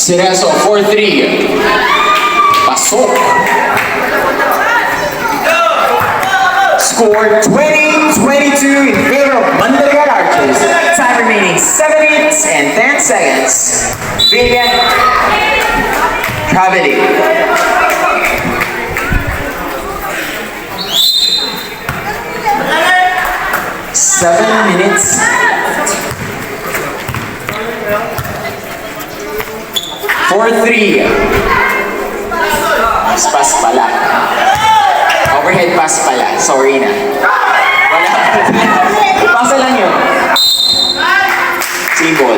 Cerezo, 4-3. Pasok. Score 20-22 in favor of Mandaragat Archers. Time remaining 7 minutes and 10 seconds. Vivian Cavity. 7 minutes. 4-3. Pass pala. Overhead pass pala. Sorry na. Wala. Pasa lang yun. Team ball.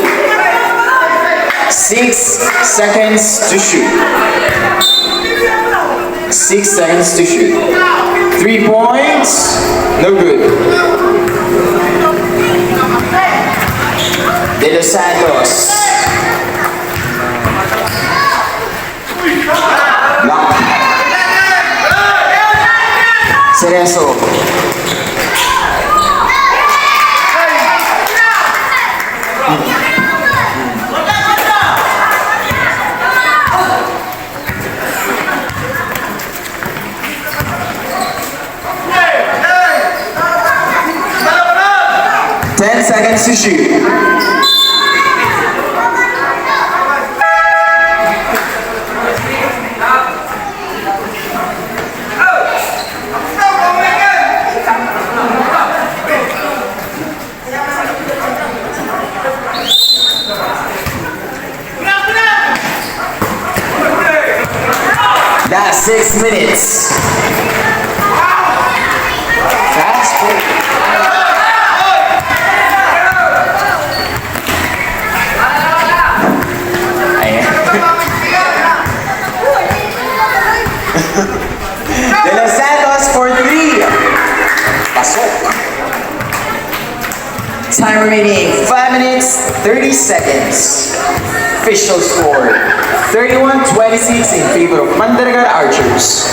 6 seconds to shoot. 6 seconds to shoot. 3 points. No good. De Los Santos. Block. Cerezo. Ten seconds to shoot. That's 6 minutes. Fast break. De Los Santos for 3. Pasok. Time remaining 5 minutes, 30 seconds. Official score 31-26 in favor of Mandaragat Archers.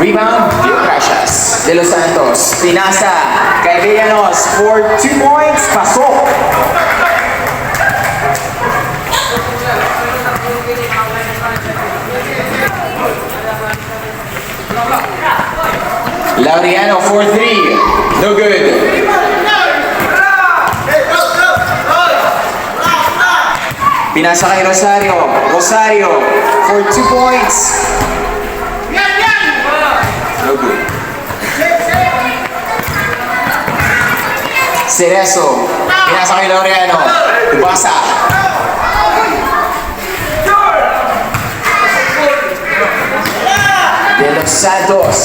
Rebound, Gracias. De Los Santos, pinasa kay Villanos for 2 points. Pasok. Laureano 4-3. No good. Pinasa kay Rosario. Rosario for 2 points. No good. Cerezo. Pinasa kay Laureano. Basa. De Los Santos.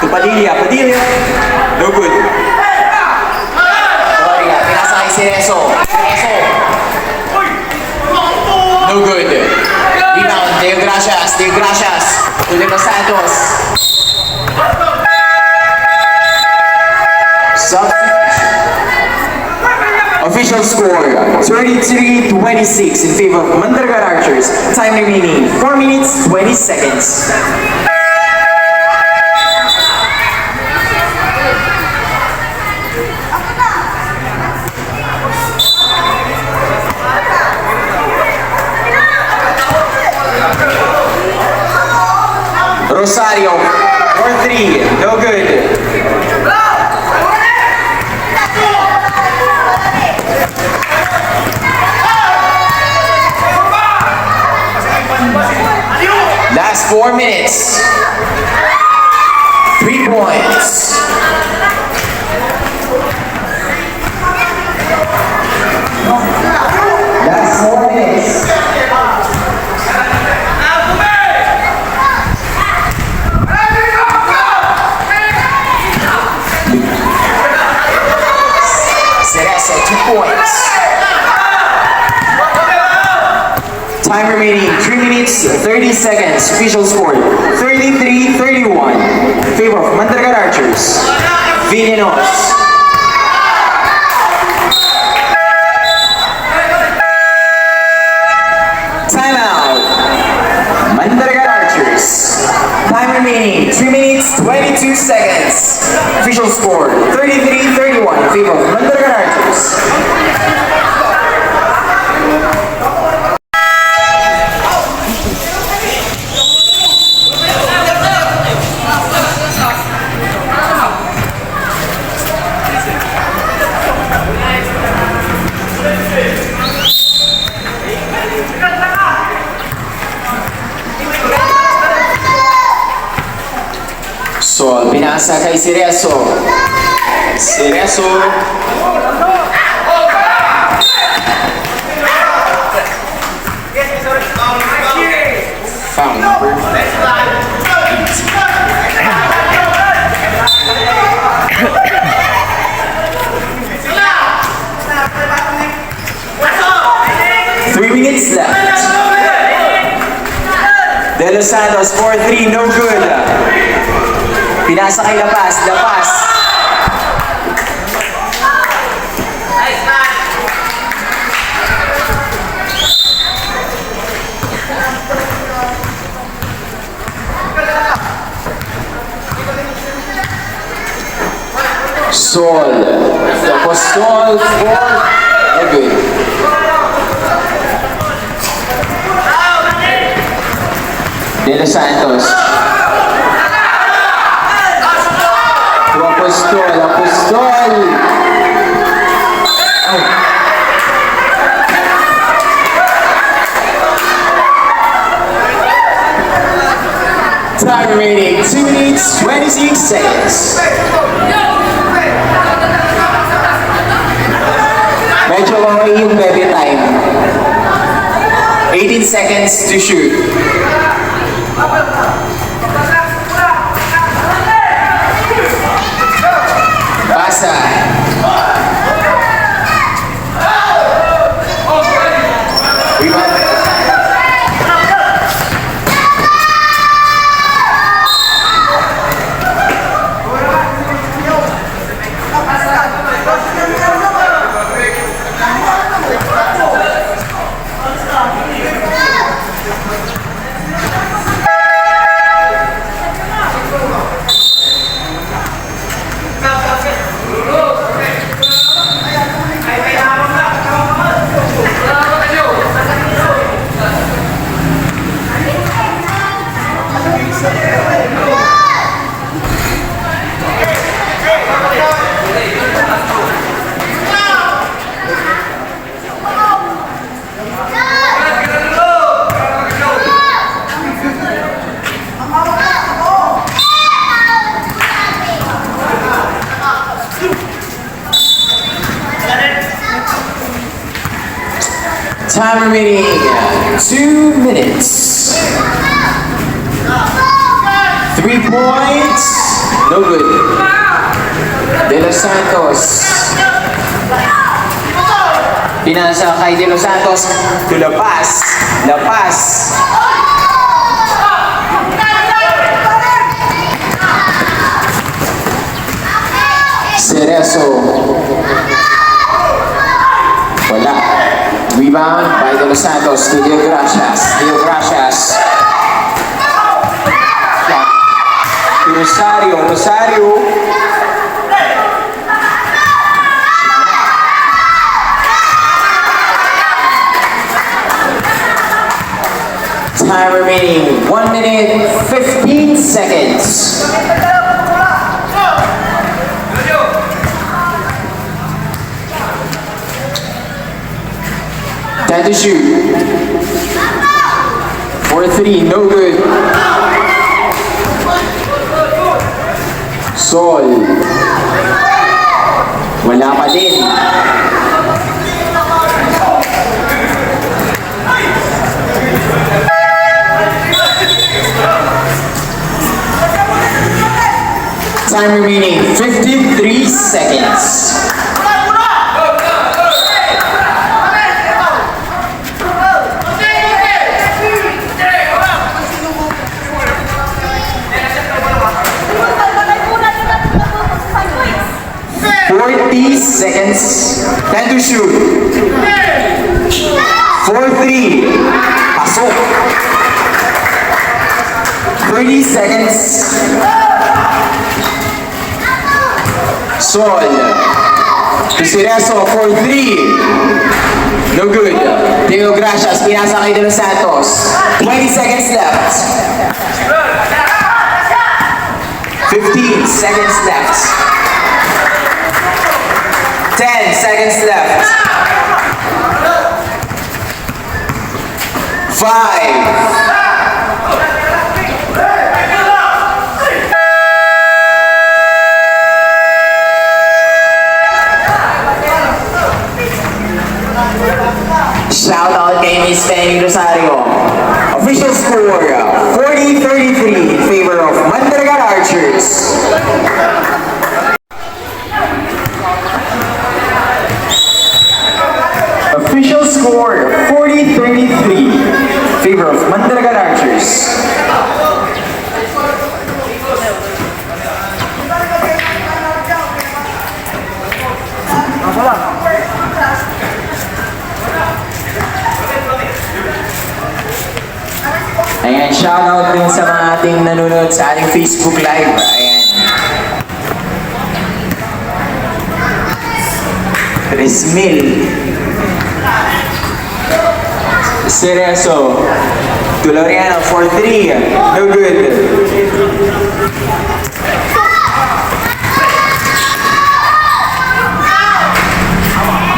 Padilla. No good. Padilla. Pinasa kay Cerezo. No good. Rebound. Deo Gracias. To De Los Santos. Official score 33-26 in favor of Mandaragat Archers. Time remaining 4 minutes 20 seconds. Rosario, 4-3, no good. Last 4 minutes. 3 points. Last 4 minutes. Cerezo, 2 points. Time remaining 3 minutes, 30 seconds. Official score 33-31. In favor of Mandaragat Archers. Villanos. Timeout. Mandaragat Archers. Time remaining 3 minutes, 22 seconds. Official score 33-31. favor of Mandaragat Archers. So, pinasa kay Sireso. Sireso. Foul number 3 minutes left. De Los Santos 4-3, no good. Pinasa kay Lapas, Lapas. Sol. Tapos Sol, 4. No good. De Los Santos. Apostol, Apostol. Oh. Time remaining 2 minutes 26 seconds. Medyo okay yung baby time. 18 seconds to shoot. Pasa. Time remaining 2 minutes. 3 points. No good. De Los Santos. Pinasa kay De Los Santos to Lapas. Lapas. Cerezo. Wala. Rebound by De Los Santos to Dio Gracias. Dio Gracias. Rosario. Rosario. Time remaining 1 minute 15 seconds. Time to shoot. 4-3, no good. Sol. Wala pa din. Time remaining 53 seconds. Seconds. Time to shoot. 4-3. Pasok. 30 seconds. Sol. To Cerezo for 3. No good. Diego Gracias, pinasa kay De Los Santos. 20 seconds left. 15 seconds left. 10 seconds left. 5. Shout out kay Miss Penny Rosario. Official score, 40-33 in favor of Mandaragat Archers. Official score, 40-33 in favor of Mandaragat Archers. Ayan, shoutout din sa mga ating nanonood sa ating Facebook Live. Ayan. Rismil. Cerezo. Tuloriano for 3. No good.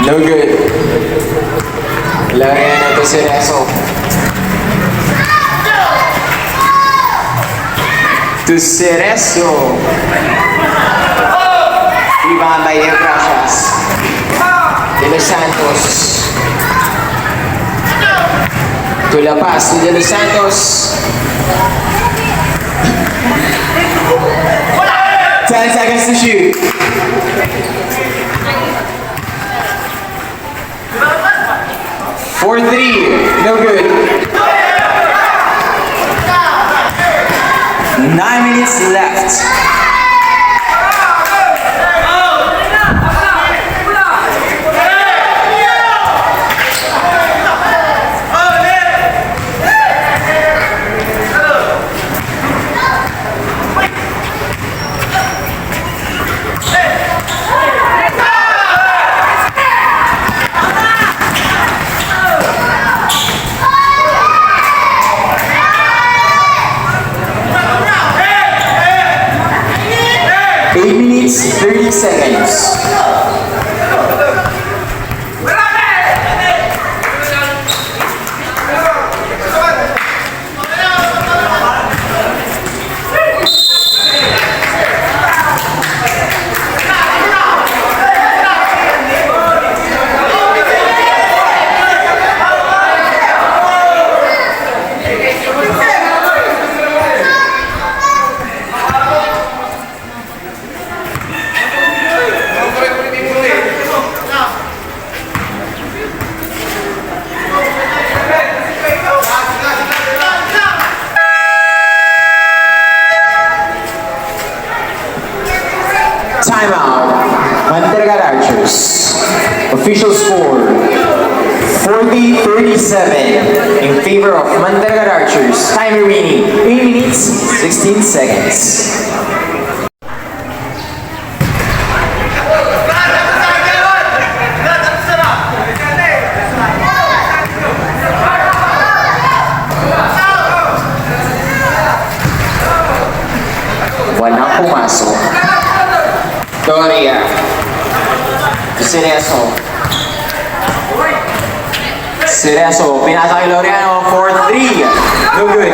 No good. Tuloriano to Cerezo. To Cerezo. Rebound by Diego Gracias. De Los Santos. To La Paz, to De Los Santos. 10 seconds to shoot. For 3, no good. 9 minutes left. Minutes, 30 seconds. Timeout. Mandaragat Archers. Official score, 40-37 in favor of Mandaragat Archers. Time remaining 8 minutes, 16 seconds. Walang pumasok. Doria. Cerezo. Pinasa kay Laureano for 3. No good.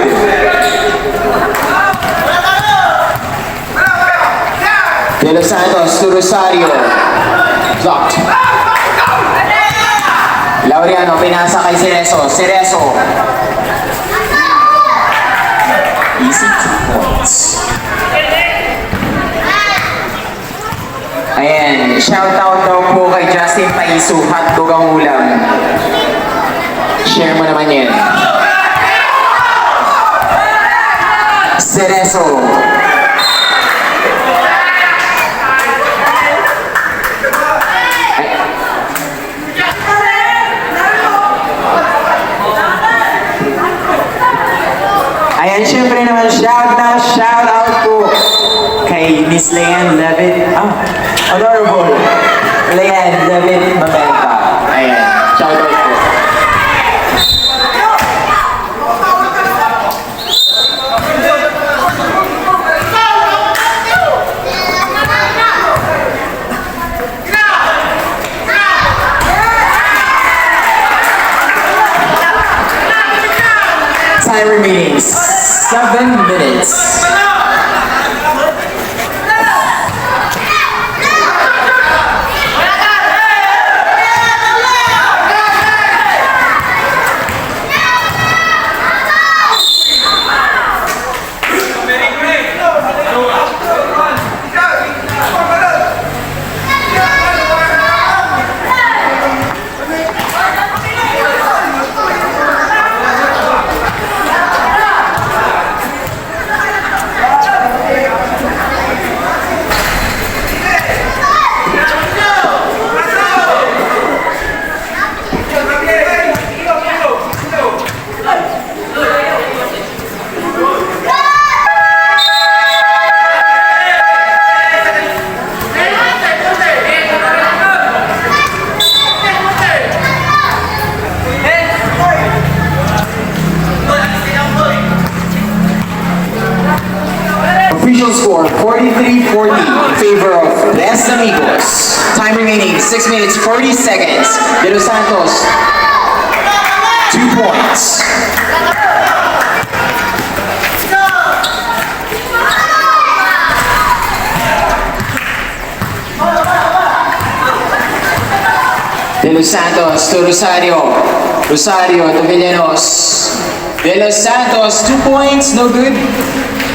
De Los Santos to Rosario. Blocked. Laureano pinasa kay Cerezo. Easy 2 points. Ayan, shoutout daw po kay Justin Paiso, hotdog ang ulam. Share mo naman yan. Cerezo. Ayan, syempre naman, shoutout po kay Miss Leanne Levitt. Honorable Leanne David Mamenta. Ayan. Shoutout po. Time remaining 7 minutes. Official score 43-40 in favor of Les Amigos. Time remaining 6 minutes 40 seconds. De Los Santos, 2 points. De Los Santos to Rosario. Rosario to Villanos. De Los Santos, 2 points, no good.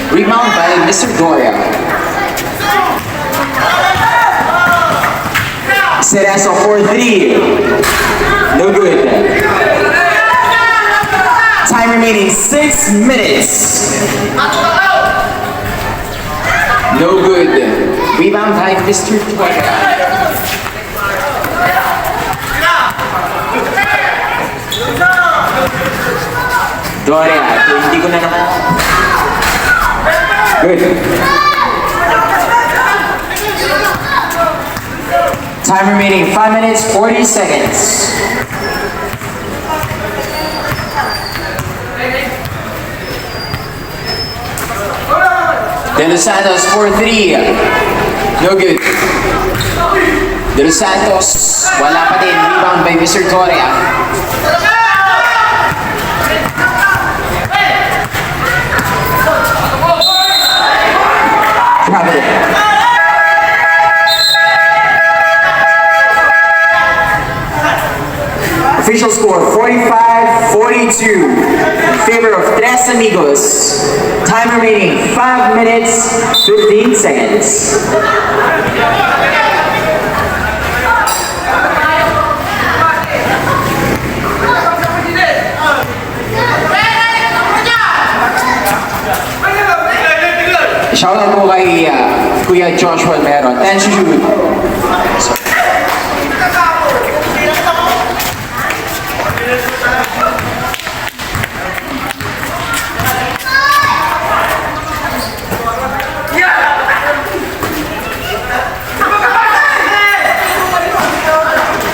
Rebound by Mr. Doria. Cerezo for 3. No good. Time remaining 6 minutes. No good. Rebound by Mr. Doria. Doria, hindi ko na naman. Good. Time remaining 5 minutes 40 seconds. De Los Santos for 3. No good. De Los Santos, wala pa din. Rebound by Mr. Doria. Official score 45-42 in favor of Tres Amigos. Time remaining 5 minutes 15 seconds. Shoutout po kay Kuya Joshua Meron. 10 to shoot.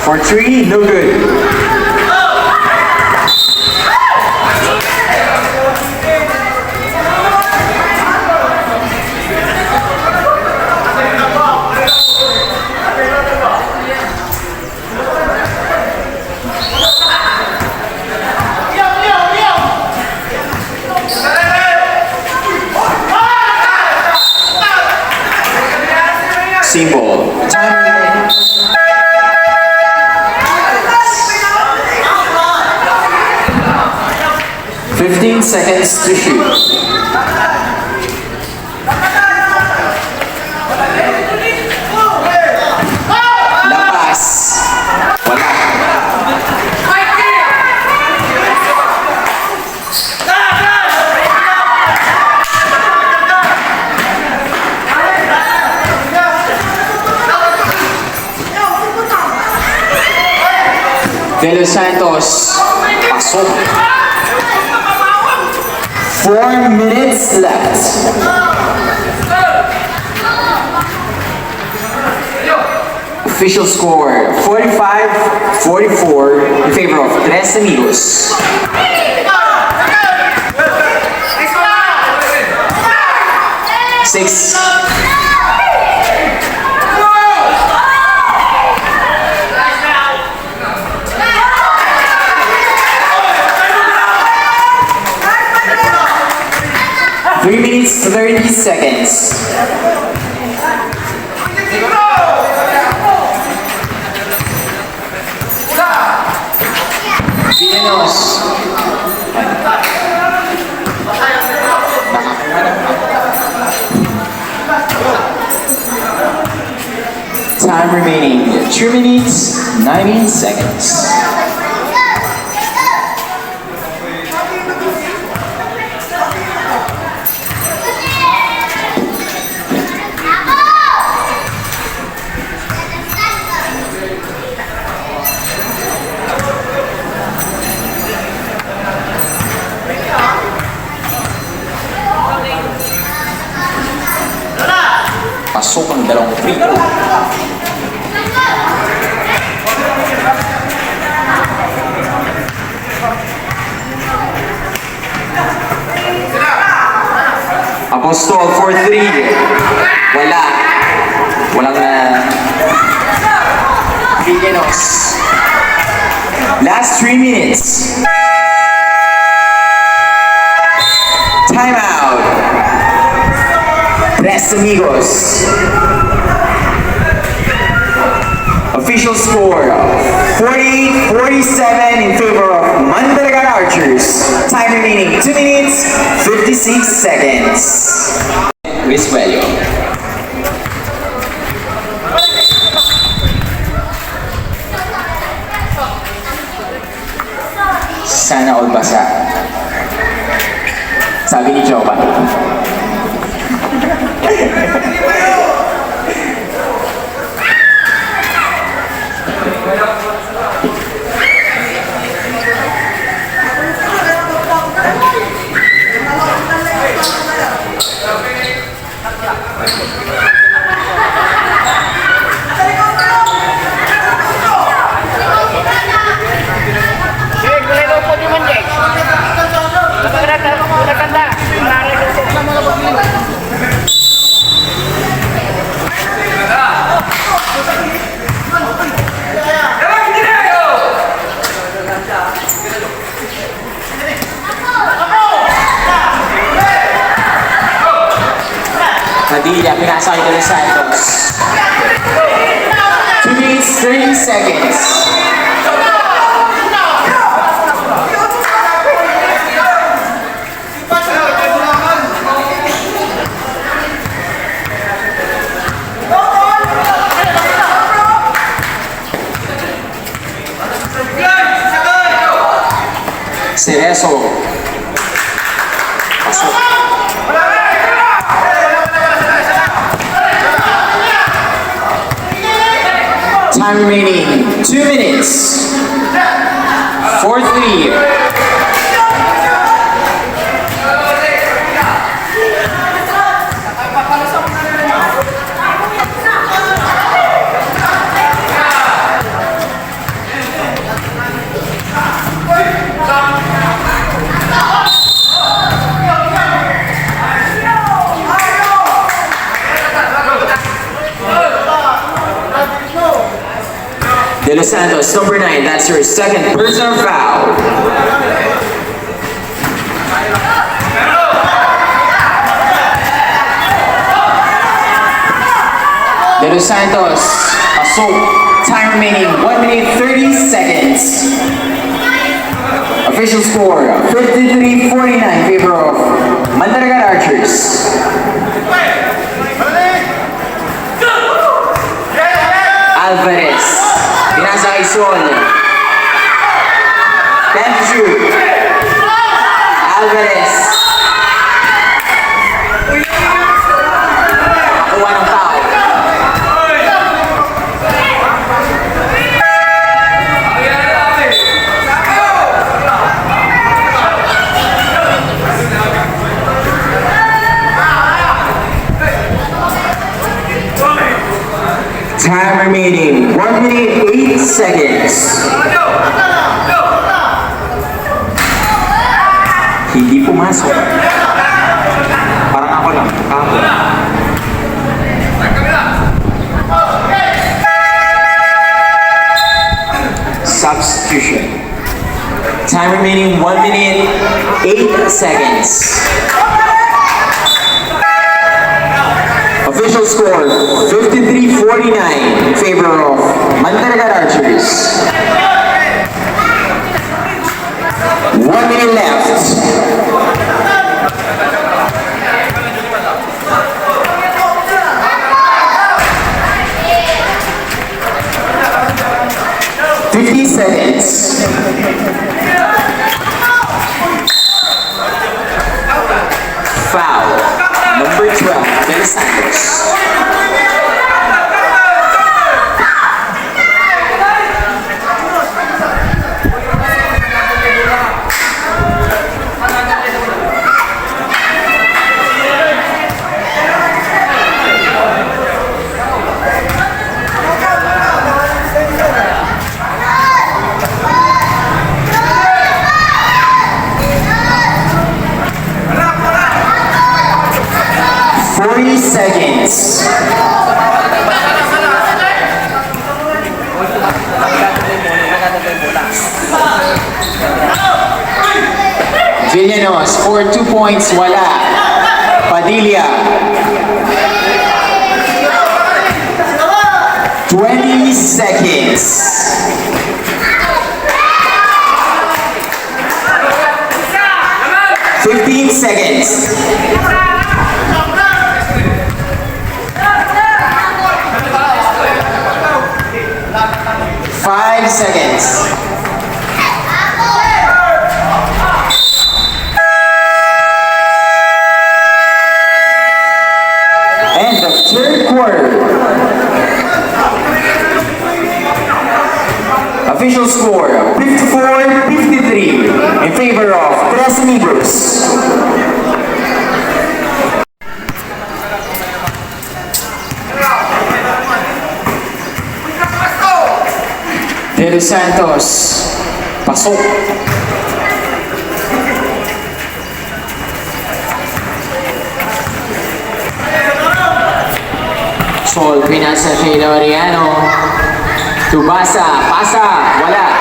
For 3, no good. Symbol. Time 15 seconds to shoot. Lapas. Wala. De Los Santos, pasok. 4 minutes left. Official score 45-44 in favor of Tres Amigos. Six. 3 minutes 30 seconds. Villanos. Time remaining 2 minutes 19 seconds. Pasok ang dalawang free throw. Apostol for 3. Walang Villanos. Last 3 minutes. Time out. Tres Amigos. Official score 48-47 in favor of Mandaragat Archers. Time remaining 2 minutes 56 seconds. Visuelio. Sana all basa. Sabi ni Jovan. Padilla, pinasa ito ng Santos. 2 minutes, 30 seconds. Cerezo. Pasok. Time remaining 2 minutes. 4-3. De Los Santos, number 9, that's your second personal foul. De Los Santos, assault, time remaining 1 minute 30 seconds. Official score, 53-49 in favor of Mandaragat Archers. Alvarez. Pinasa kay Sol. 10 to shoot. Alvarez. Nakuha ng foul. Time remaining 1 minute 8 seconds. Hindi pumasok. Parang ako lang. Kahapon. Substitution. Time remaining 1 minute 8 seconds. Official score 53-49 in favor of Mandaragat Archers. 1 minute left. Seconds. Foul. Number 12, Del Santos. Seconds. Villanos for 2 points, wala. Padilla. 20 seconds. $15 seconds. 5 seconds. End of third quarter. Official score 54-53 in favor of Amigos. Del Santos, pasok. Sol, pinasa kay Laureano. Tubasa, pasa, wala.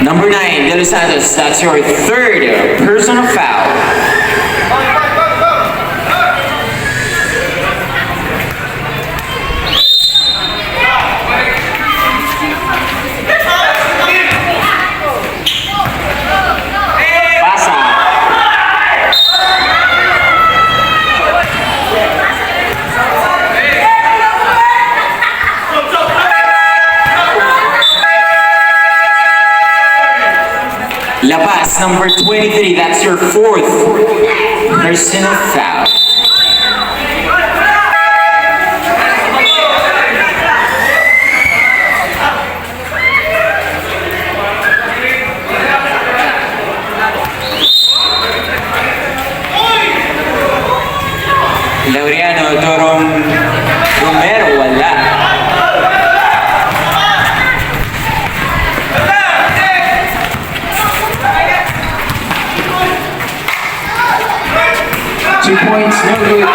Number 9, Del Santos, that's your third personal foul. Labas, number 23, that's your fourth personal foul. Laureano, Romero, wala. Points, no good.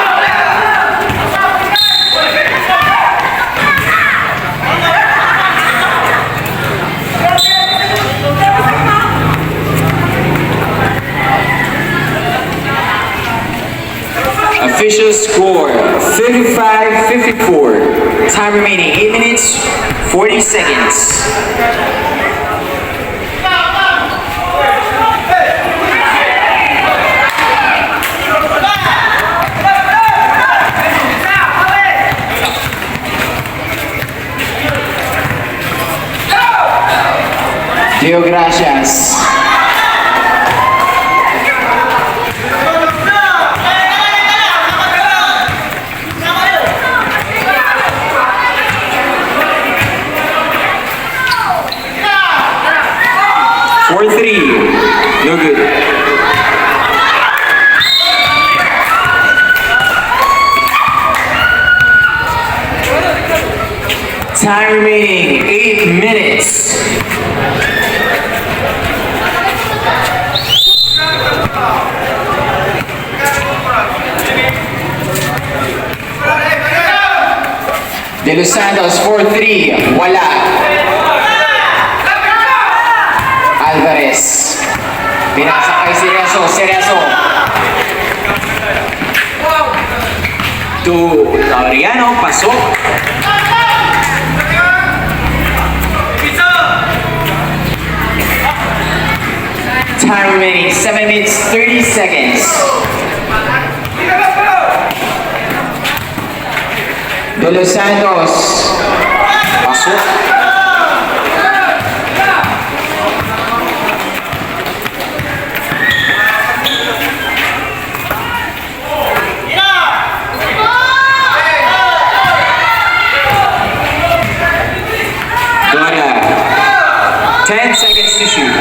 Official score 55-54. Time remaining 8 minutes 40 seconds. Dio, gracias. For 3, no good. Time remaining, 8 minutes. De Los Santos for 3, wala. Alvarez. Pinasa kay Cerezo. To Laureano, pasok. Time remaining, 7 minutes, 30 seconds. De Los Santos, pasok. Dora, 10 seconds to shoot.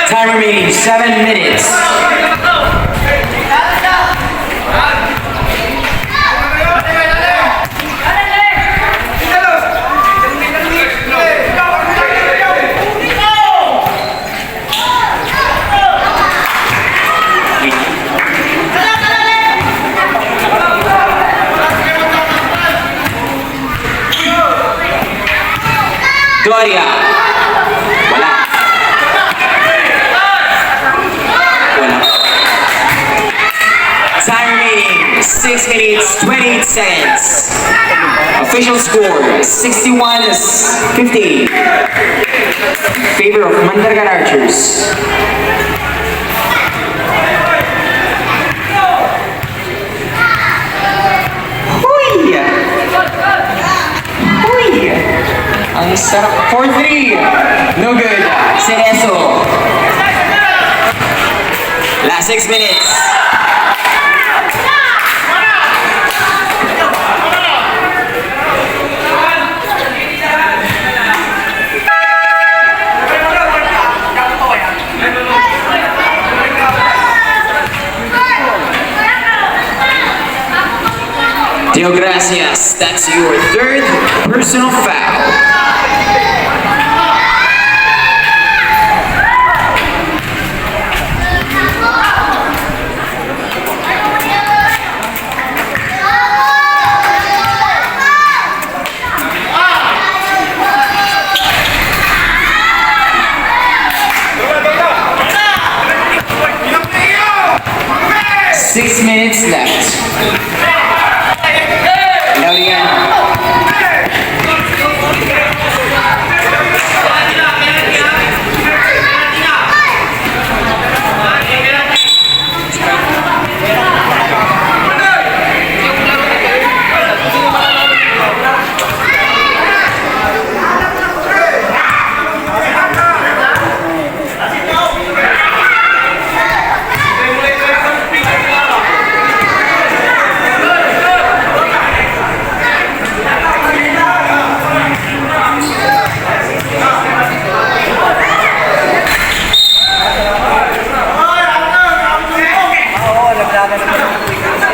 Time remaining, 7 minutes. Doria. Wala. Time remaining, 6 minutes, 28 seconds. Official score, 61-50. Favor of Mandaragat Archers. Huy! Ang sarap. 4-3. No good. Cerezo. Last 6 minutes. Dio, gracias. That's your 3rd personal foul. Six minutes left.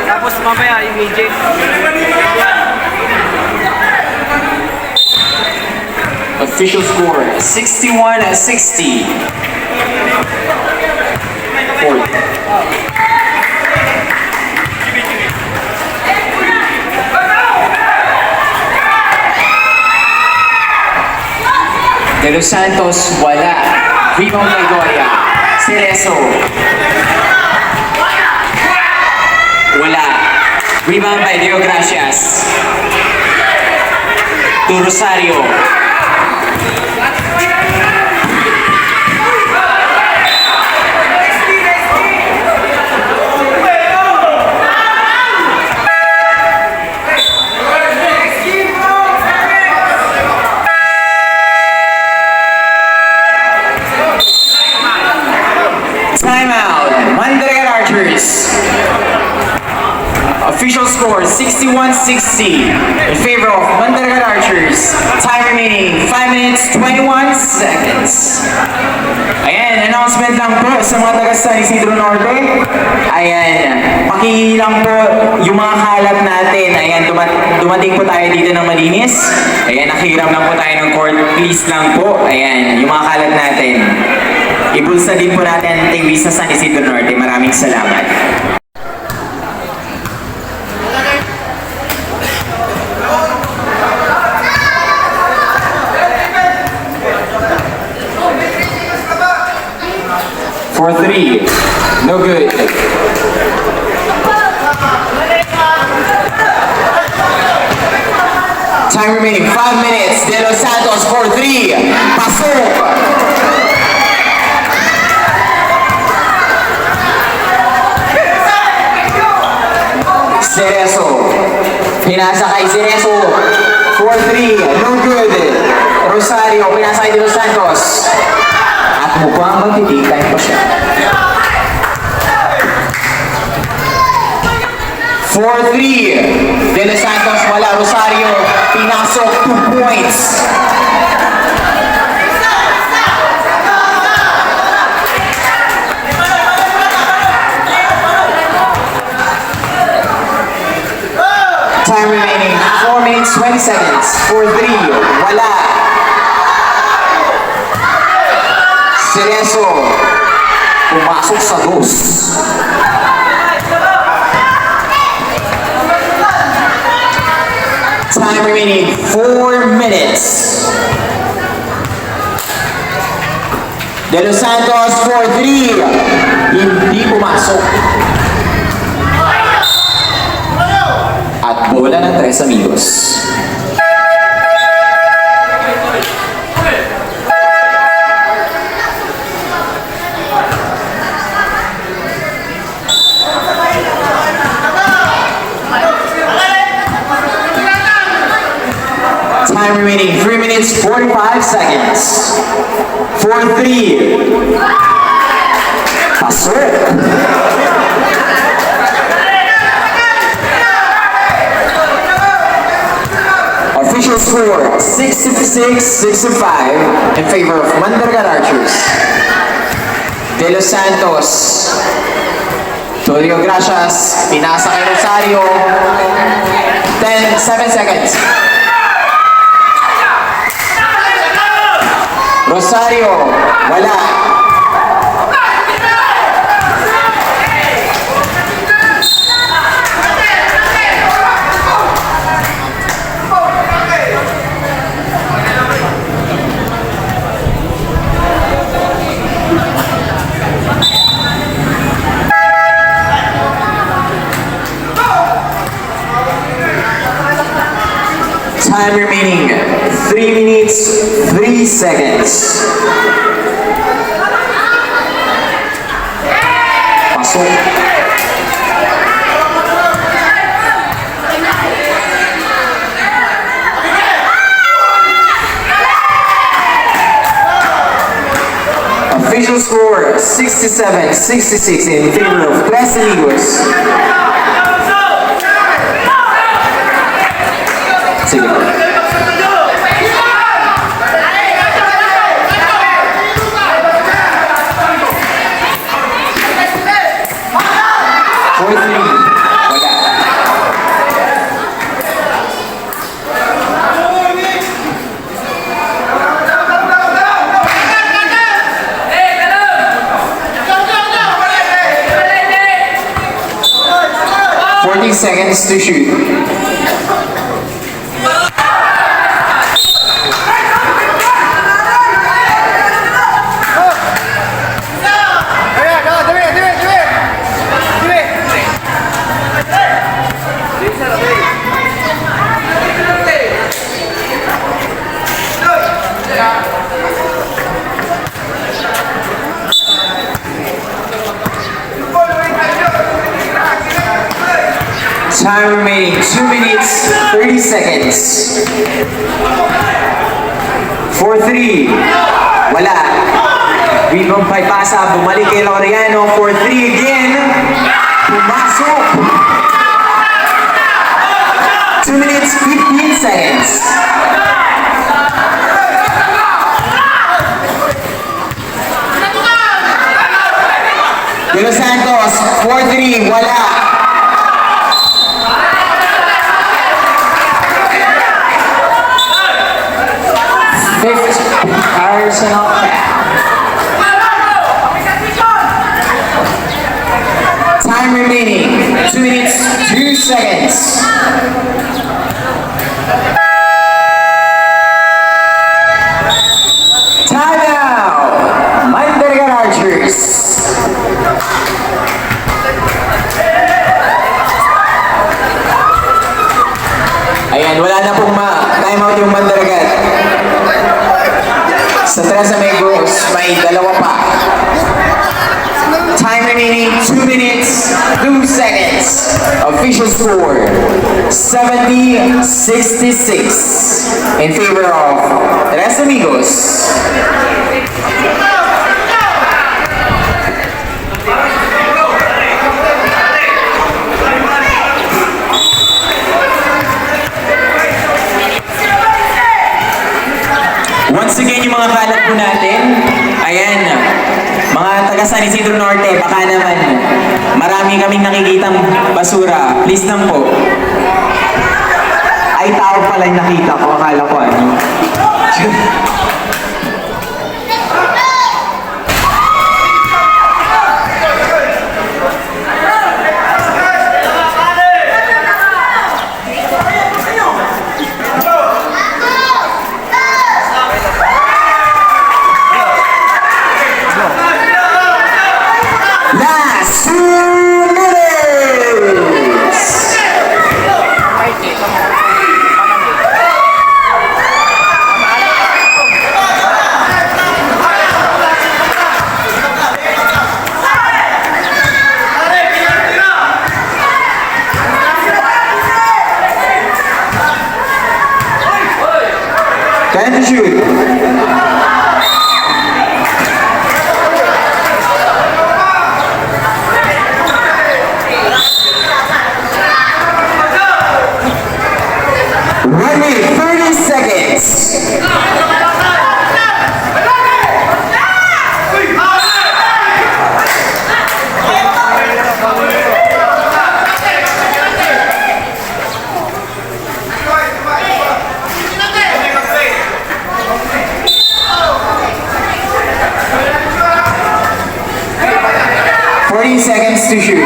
Tapos mamaya yung AJ. Official score, 61-60. Fourth. De Los Santos, wala. Rebound by Goya. Cerezo. Wala. Rebound by Leo Gracias. To Rosario. Timeout. Mandaragat Archers. Official score 61-60 in favor of Mandaragat Archers. Time remaining 5 minutes 21 seconds. Ayan, announcement lang po sa mga taga sa Isidro Norte. Ayan, pakilang po yung mga kalat natin. Ayan, dumating po tayo dito ng malinis. Ayan, nakihiram lang po tayo ng court. Please lang po. Ayan, yung mga kalat natin. Ibulsa din po natin ang TV sa San Isidro Norte. Maraming salamat. For three, no good. Time remaining 5 minutes. De Los Santos for three. Pasok. Cerezo. Pinasa kay Cerezo. 4-3. No good. Rosario. Pinasa kay De Los Santos. At mukhang magtititay pa siya. 4-3. De Los Santos wala. Rosario. Pinasok 2 points. Time remaining 4 minutes 20 seconds. 4-3. Wala. Cerezo. Pumasok sa dos. Time remaining 4 minutes. De Los Santos 4-3. Hindi pumasok. At bola ng 3 Amigos. Time remaining 3 minutes 45 seconds. 4-3. Pasok. Official score 66-65 in favor of Mandaragat Archers. De Los Santos. Tulio Gracias. Pinasa kay Rosario. 7 seconds. Rosario. Wala. Time remaining 3 minutes 3 seconds. Pasok. Official score 67-66 in favor of Amigos. Sige. 40 seconds to shoot. Time remaining 2 minutes, 30 seconds. 4-3. Wala. Rebound by pasa. Bumalik kay Laureano. 4-3 again. Pumasok. 2 minutes, 15 seconds. De Los Santos, 4-3, wala. Fifth personal foul. Time remaining, 2 minutes, 2 seconds. Time out, Mandaragat Archers. Ayan, wala na pong time out yung Mandaragat. Sa Tres Amigos, may dalawa pa. Time remaining 2 minutes, 2 seconds. Official score, 70-66 in favor of Tres Amigos. Once again, yung mga kalat po natin, ayan, mga taga San Isidro Norte, baka naman marami kaming nakikitang basura. Please lang po. Ay, tao pala yung nakita ko. Akala ko ano. Last 2 minutes! 10 to shoot. One minute, 30 seconds. 40 seconds to shoot.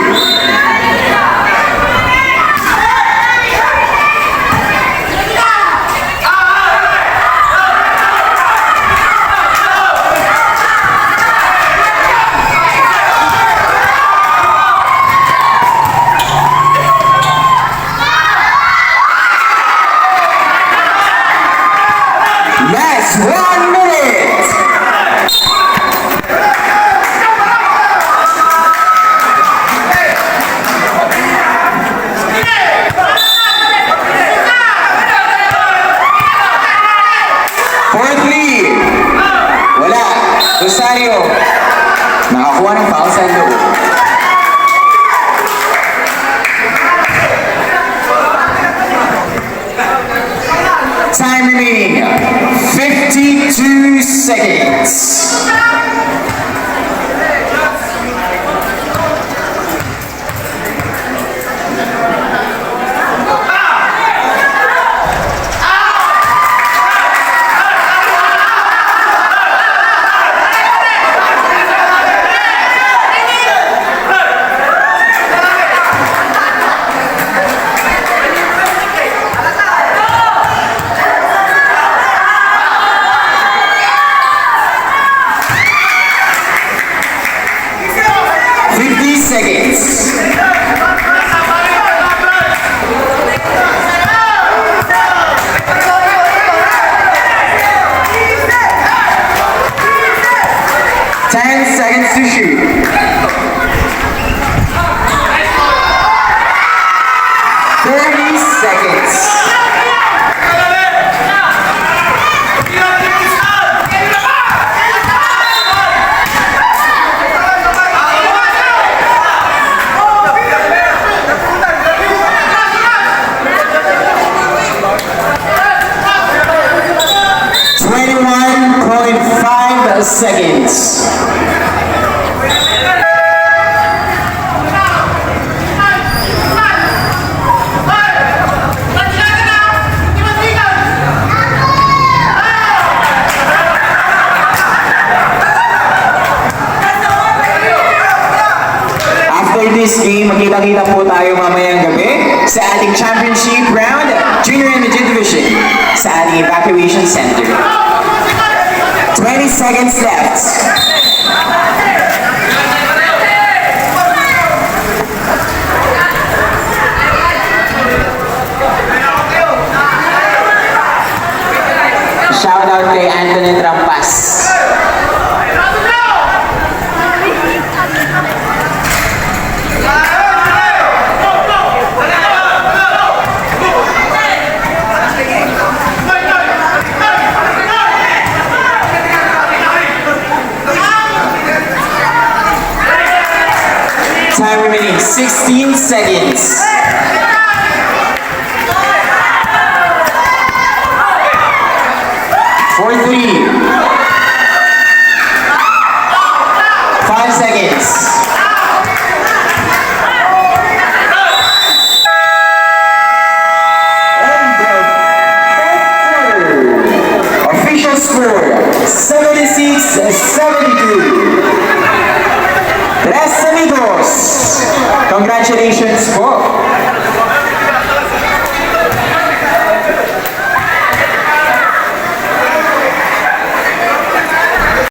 Yes, 1 minute! Fourthly, wala. Rosario, nakakuha ng foul sa loob. Time remaining, 52 seconds. Seconds. To shoot. seconds. After this game, magkita-kita po tayo mamayang gabi sa ating championship round, junior and midget division, sa ating evacuation center. 20 seconds left. Shout out kay Anthony Trampas. Time remaining 16 seconds. 4, 3. 5 seconds. And the fourth quarter. Official score 76-72. Tres Amigos! Congratulations po!